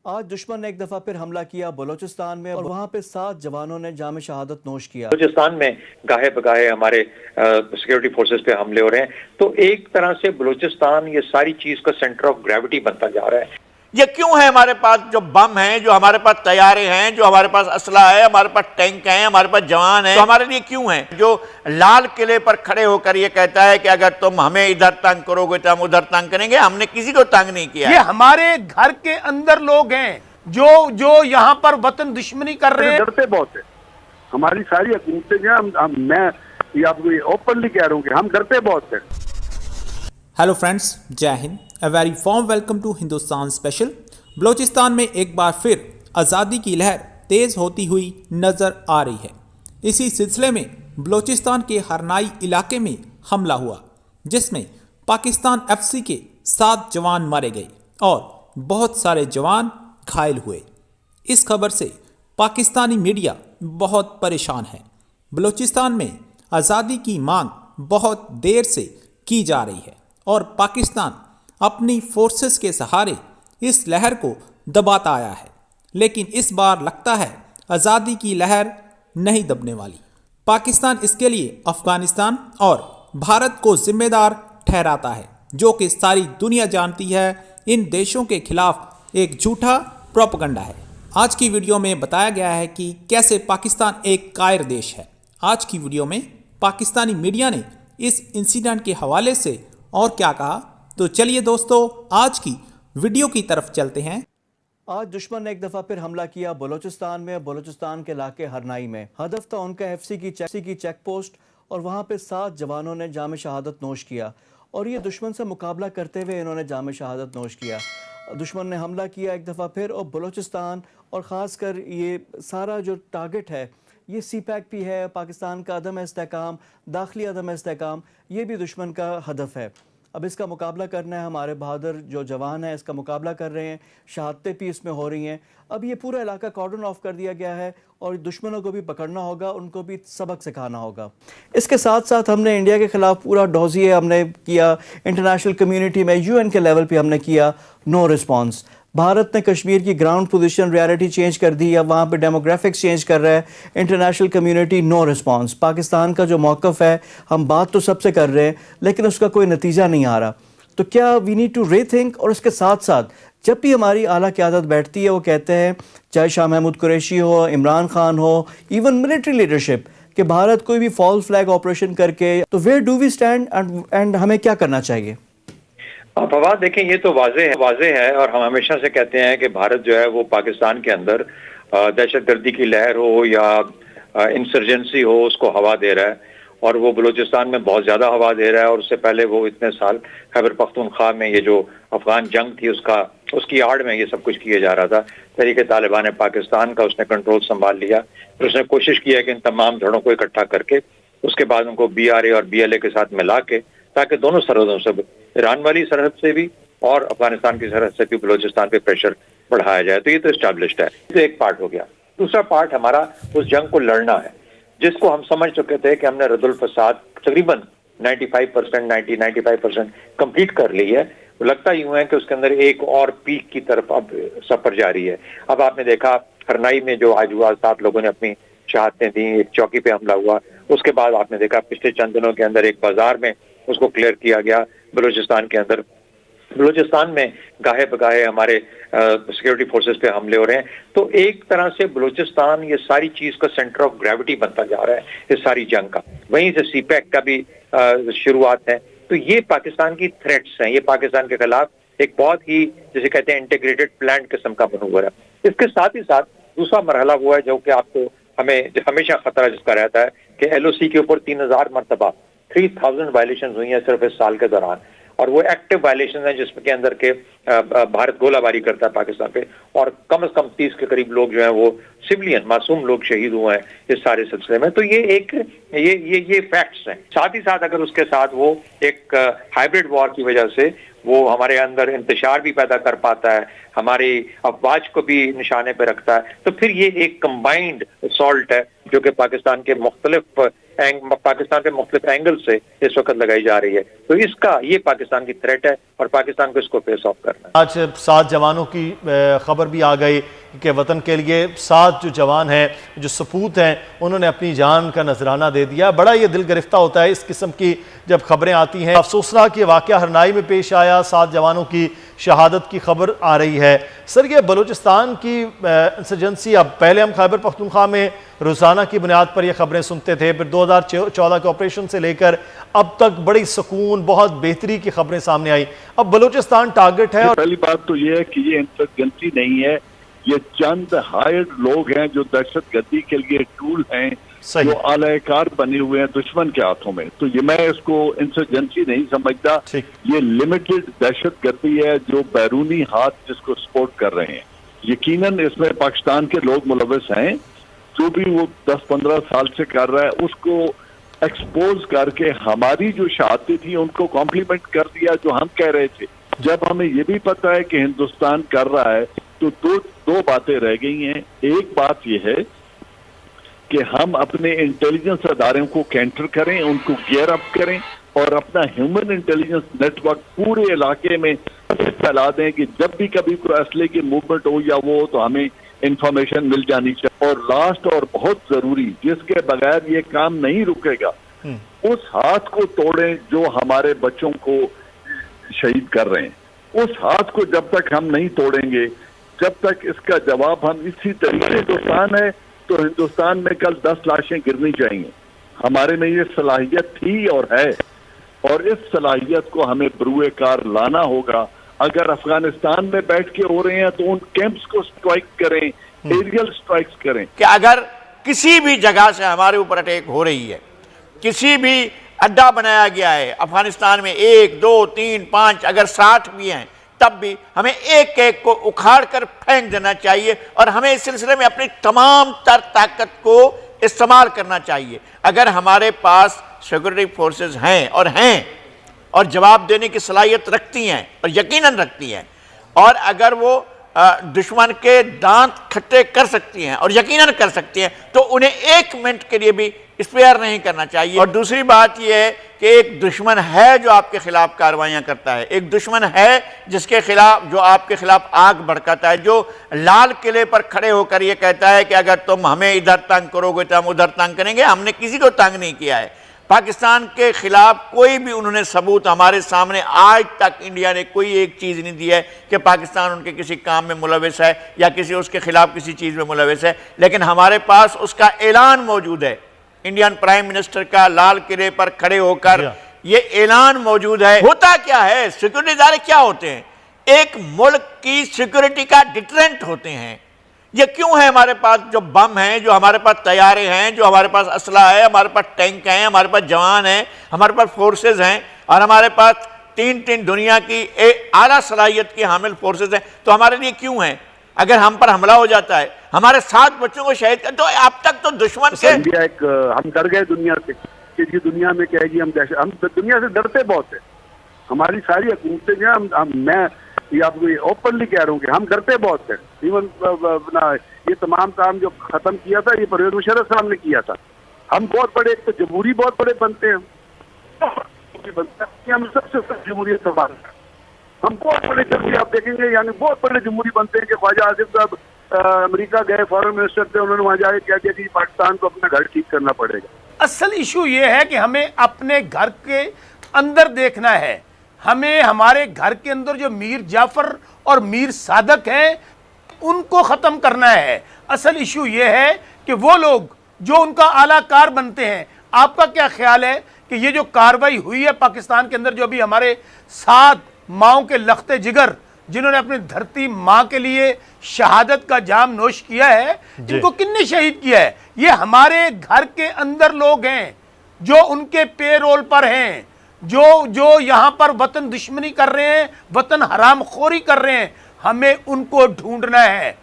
आज दुश्मन ने एक दफा फिर हमला किया बलूचिस्तान में और वहां पे 7 जवानों ने जाम शहादत नोश किया। बलूचिस्तान में गाहे बगाहे हमारे सिक्योरिटी फोर्सेस पे हमले हो रहे हैं, तो एक तरह से बलूचिस्तान ये सारी चीज का सेंटर ऑफ ग्रेविटी बनता जा रहा है। ये क्यों है? हमारे पास जो बम हैं, जो हमारे पास तैयारे हैं, जो हमारे पास असला है, हमारे पास टैंक हैं, हमारे पास जवान हैं, तो हमारे लिए क्यों है? जो लाल किले पर खड़े होकर ये कहता है कि अगर तुम हमें इधर तंग करोगे तो हम उधर तंग करेंगे, हमने किसी को तंग नहीं किया। ये हमारे घर के अंदर लोग हैं जो यहाँ पर वतन दुश्मनी कर रहे हैं। डरते बहुत है, हमारी सारी हुकूमतें जो मैं ये आपको ओपनली कह रहा हूँ कि हम डरते बहुत है। हेलो फ्रेंड्स, जय हिंद। A very warm welcome to Hindustan special. Balochistan में एक बार फिर आज़ादी की लहर तेज़ होती हुई नज़र आ रही है। इसी सिलसिले में बलूचिस्तान के हरनाई इलाके में हमला हुआ, जिसमें पाकिस्तान एफसी के 7 जवान मारे गए और बहुत सारे जवान घायल हुए। इस खबर से पाकिस्तानी मीडिया बहुत परेशान है। बलूचिस्तान में आज़ादी की मांग बहुत देर से की जा रही है और पाकिस्तान अपनी फोर्सेस के सहारे इस लहर को दबाता आया है, लेकिन इस बार लगता है आज़ादी की लहर नहीं दबने वाली। पाकिस्तान इसके लिए अफगानिस्तान और भारत को जिम्मेदार ठहराता है, जो कि सारी दुनिया जानती है इन देशों के खिलाफ एक झूठा प्रोपेगेंडा है। आज की वीडियो में बताया गया है कि कैसे पाकिस्तान एक कायर देश है। आज की वीडियो में पाकिस्तानी मीडिया ने इस इंसिडेंट के हवाले से और क्या कहा, तो चलिए दोस्तों आज की वीडियो की तरफ चलते हैं। आज दुश्मन ने एक दफा फिर हमला किया बलूचिस्तान में, बलूचिस्तान के इलाके हरनाई में। हदफ था उनका एफसी की चेक पोस्ट और वहां पे 7 जवानों ने जाम शहादत नोश किया और ये दुश्मन से मुकाबला करते हुए इन्होंने जाम शहादत नोश किया। दुश्मन ने हमला किया एक दफ़ा फिर और बलूचिस्तान और ख़ासकर ये सारा जो टारगेट है ये CPAC भी है, पाकिस्तान का अदम इस्तेहकाम, दाखिली अदम इस्तेहकाम, ये भी दुश्मन का हदफ है। अब इसका मुकाबला करना है, हमारे बहादुर जो जवान हैं इसका मुकाबला कर रहे हैं, शहादतें भी इसमें हो रही हैं। अब ये पूरा इलाका कॉर्डन ऑफ कर दिया गया है और दुश्मनों को भी पकड़ना होगा, उनको भी सबक सिखाना होगा। इसके साथ साथ हमने इंडिया के ख़िलाफ़ पूरा डोजिए हमने किया, इंटरनेशनल कम्युनिटी में UN के लेवल पे हमने किया, नो रिस्पॉन्स। भारत ने कश्मीर की ग्राउंड पोजीशन रियलिटी चेंज कर दी, अब वहाँ पे डेमोग्राफिक्स चेंज कर रहा है, international community no response. Pakistan का जो मौक़िफ़ है, हम बात तो सबसे कर रहे हैं लेकिन उसका कोई नतीजा नहीं आ रहा। तो क्या वी नीड टू रीथिंक। और उसके साथ साथ जब भी हमारी आला क़यादत बैठती है वो कहते हैं, चाहे शाह महमूद कुरैशी हो, इमरान खान हो, इवन मिलिट्री लीडरशिप, कि भारत कोई भी फॉल्स फ्लैग ऑपरेशन करके, तो where do we stand and हमें क्या करना चाहिए? फवाद देखें, ये तो वाजे है और हम हमेशा से कहते हैं कि भारत जो है वो पाकिस्तान के अंदर दहशतगर्दी की लहर हो या इंसर्जेंसी हो उसको हवा दे रहा है, और वो बलूचिस्तान में बहुत ज़्यादा हवा दे रहा है। और उससे पहले वो इतने साल खैबर पख्तूनख्वा में ये जो अफगान जंग थी उसकी आड़ में ये सब कुछ किया जा रहा था। तहरीक तालिबान पाकिस्तान का उसने कंट्रोल संभाल लिया, फिर उसने कोशिश किया कि इन तमाम धड़ों को इकट्ठा करके उसके बाद उनको BRA और BLA के साथ मिला के, ताकि दोनों सरहदों से, ईरान वाली सरहद से भी और अफगानिस्तान की सरहद से भी बलूचिस्तान पे प्रेशर बढ़ाया जाए। तो ये तो एस्टैब्लिश्ड है, तो एक पार्ट हो गया। दूसरा पार्ट हमारा उस जंग को लड़ना है, जिसको हम समझ चुके थे कि हमने रद्दुल फसाद तकरीबन 95% कंप्लीट कर ली है। लगता यूं है कि उसके अंदर एक और पीक की तरफ अब सफर जारी है। अब आपने देखा हरनाई में जो आज हुआ, 7 लोगों ने अपनी शहादतें दी, एक चौकी पे हमला हुआ। उसके बाद आपने देखा पिछले चंद दिनों के अंदर एक बाजार में उसको क्लियर किया गया बलूचिस्तान के अंदर। बलूचिस्तान में गाहे बगाहे हमारे सिक्योरिटी फोर्सेस पे हमले हो रहे हैं, तो एक तरह से बलूचिस्तान ये सारी चीज का सेंटर ऑफ ग्रेविटी बनता जा रहा है इस सारी जंग का। वहीं से CPAC का भी शुरुआत है। तो ये पाकिस्तान की थ्रेट्स हैं, ये पाकिस्तान के खिलाफ एक बहुत ही, जिसे कहते हैं, इंटीग्रेटेड प्लान किस्म का मनूवर है। इसके साथ ही साथ दूसरा मरहला हुआ है जो कि आपको हमें हमेशा खतरा जिसका रहता है कि LOC के ऊपर 3000 मरतबा 3000 वायलेशन हुई हैं सिर्फ इस साल के दौरान, और वो एक्टिव वायलेशन है जिसके अंदर के भारत गोलाबारी करता है पाकिस्तान पे, और कम से कम 30 के करीब लोग जो हैं वो सिविलियन मासूम लोग शहीद हुए हैं इस सारे सिलसिले में। तो ये फैक्ट्स हैं। साथ ही साथ अगर उसके साथ वो एक हाइब्रिड वॉर की वजह से वो हमारे अंदर इंतशार भी पैदा कर पाता है, हमारी अफवाज को भी निशाने पे रखता है, तो फिर ये एक कंबाइंड असॉल्ट है जो कि पाकिस्तान के मुख्तलिफ पाकिस्तान पे मुख्तलिफ एंगल से इस वक्त लगाई जा रही है। तो इसका ये पाकिस्तान की थ्रेट है और पाकिस्तान को इसको फेस ऑफ करना है। आज 7 जवानों की खबर भी आ गई कि वतन के लिए 7 जो जवान हैं, जो सपूत हैं, उन्होंने अपनी जान का नजराना दे दिया। बड़ा ये दिल गिरफ्ता होता है इस किस्म की जब खबरें आती हैं। अफसोसनाक ये वाक़या हरनाई में पेश आया, 7 जवानों की शहादत की खबर आ रही है। सर, ये बलूचिस्तान की इंसर्जेंसी, अब पहले हम खैबर पख्तूनख्वा में रोज़ाना की बुनियाद पर यह खबरें सुनते थे, फिर 2014 के ऑपरेशन से लेकर अब तक बड़ी सुकून, बहुत बेहतरी की खबरें सामने आई। अब बलूचिस्तान टारगेट है। पहली बात तो ये है कि ये इंसर्जेंसी नहीं है, ये चंद हायर्ड लोग हैं जो दहशत गर्दी के लिए टूल हैं, जो आलाकार बने हुए हैं दुश्मन के हाथों में। तो ये मैं इसको इंसर्जेंसी नहीं समझता, ये लिमिटेड दहशत गर्दी है जो बैरूनी हाथ जिसको सपोर्ट कर रहे हैं। यकीनन इसमें पाकिस्तान के लोग मुलविस हैं, जो भी वो 10-15 साल से कर रहा है उसको एक्सपोज करके हमारी जो शहादतें थी उनको कॉम्प्लीमेंट कर दिया जो हम कह रहे थे। जब हमें ये भी पता है कि हिंदुस्तान कर रहा है तो दो बातें रह गई हैं। एक बात यह है कि हम अपने इंटेलिजेंस अदारों को कैंटर करें, उनको गियर अप करें और अपना ह्यूमन इंटेलिजेंस नेटवर्क पूरे इलाके में फैला दें कि जब भी कभी कोई असले की मूवमेंट हो या वो हो तो हमें इंफॉर्मेशन मिल जानी चाहिए। और लास्ट और बहुत जरूरी, जिसके बगैर ये काम नहीं रुकेगा, उस हाथ को तोड़ें जो हमारे बच्चों को शहीद कर रहे हैं। उस हाथ को जब तक हम नहीं तोड़ेंगे, जब तक इसका जवाब हम इसी तरीके हिंदुस्तान है तो हिंदुस्तान में कल 10 लाशें गिरनी चाहिए। हमारे में ये सलाहियत थी और है, और इस सलाहियत को हमें बरूए कार लाना होगा। अगर अफगानिस्तान में बैठ के हो रहे हैं तो उन कैंप्स को स्ट्राइक करें, एरियल स्ट्राइक्स करें। कि अगर किसी भी जगह से हमारे ऊपर अटैक हो रही है, किसी भी अड्डा बनाया गया है अफगानिस्तान में, 1, 2, 3, 5 अगर 60 भी हैं, तब भी हमें एक एक को उखाड़ कर फेंक देना चाहिए और हमें इस सिलसिले में अपनी तमाम तर ताकत को इस्तेमाल करना चाहिए। अगर हमारे पास सिक्योरिटी फोर्सेस हैं और जवाब देने की सलाहियत रखती हैं और यकीनन रखती हैं, और अगर वो दुश्मन के दांत खट्टे कर सकती हैं और यकीनन कर सकती हैं, तो उन्हें 1 मिनट के लिए भी स्पेयर नहीं करना चाहिए। और दूसरी बात यह है कि एक दुश्मन है जो आपके खिलाफ कार्रवाइयां करता है, एक दुश्मन है जिसके खिलाफ, जो आपके खिलाफ आग भड़काता है, जो लाल किले पर खड़े होकर यह कहता है कि अगर तुम हमें इधर तंग करोगे तो हम उधर तंग करेंगे। हमने किसी को तंग नहीं किया है। पाकिस्तान के खिलाफ कोई भी उन्होंने सबूत हमारे सामने, आज तक इंडिया ने कोई एक चीज़ नहीं दी है कि पाकिस्तान उनके किसी काम में मुलविस है या किसी उसके खिलाफ किसी चीज़ में मुलविस है। लेकिन हमारे पास उसका ऐलान मौजूद है, इंडियन प्राइम मिनिस्टर का लाल किले पर खड़े होकर ये ऐलान मौजूद है। होता क्या है, सिक्योरिटी इदारे क्या होते हैं? एक मुल्क की सिक्योरिटी का डिटरेंट होते हैं। ये क्यों है? हमारे पास जो बम हैं, जो हमारे पास तैयारे हैं, जो हमारे पास असला है, हमारे पास टैंक हैं, हमारे पास जवान हैं, हमारे पास फोर्सेज हैं, और हमारे पास 3 दुनिया की आला सलाहियत की हामिल फोर्सेज हैं, तो हमारे लिए क्यों हैं? अगर हम पर हमला हो जाता है, हमारे 7 बच्चों को शहीद कर, तो अब तक तो दुश्मन के हम डर गए दुनिया से कि ये दुनिया में कहेगी हम दुनिया से डरते बहुत है। हमारी सारी हुकूमतें जो है, मैं आपको ओपनली कह रहा हूँ कि हम डरते बहुत हैं। इवन ये तमाम काम जो खत्म किया था ये परवेज मुशर्रफ साहब ने किया था। हम बहुत बड़े, एक तो जमहूरी बहुत बड़े बनते हैं, हम सबसे जमहूरियत संभाल, हम बहुत बड़े जमहूरी, आप देखेंगे यानी बहुत बड़े जमहूरी बनते हैं कि ख्वाजा आसिफ साहब अमेरिका गए, फॉरेन मिनिस्टर थे, उन्होंने वहां जाके कह दिया कि पाकिस्तान को अपना घर ठीक करना पड़ेगा। असल इशू ये है कि हमें अपने घर के अंदर देखना है। हमें हमारे घर के अंदर जो मीर जाफर और मीर सादक हैं उनको ख़त्म करना है। असल इशू ये है कि वो लोग जो उनका आलाकार बनते हैं, आपका क्या ख्याल है कि ये जो कार्रवाई हुई है पाकिस्तान के अंदर, जो अभी हमारे 7 माओं के लख्ते जिगर जिन्होंने अपनी धरती माँ के लिए शहादत का जाम नोश किया है, इनको किसने शहीद किया है? ये हमारे घर के अंदर लोग हैं जो उनके पेरोल पर हैं, जो यहाँ पर वतन दुश्मनी कर रहे हैं, वतन हराम खोरी कर रहे हैं। हमें उनको ढूंढना है।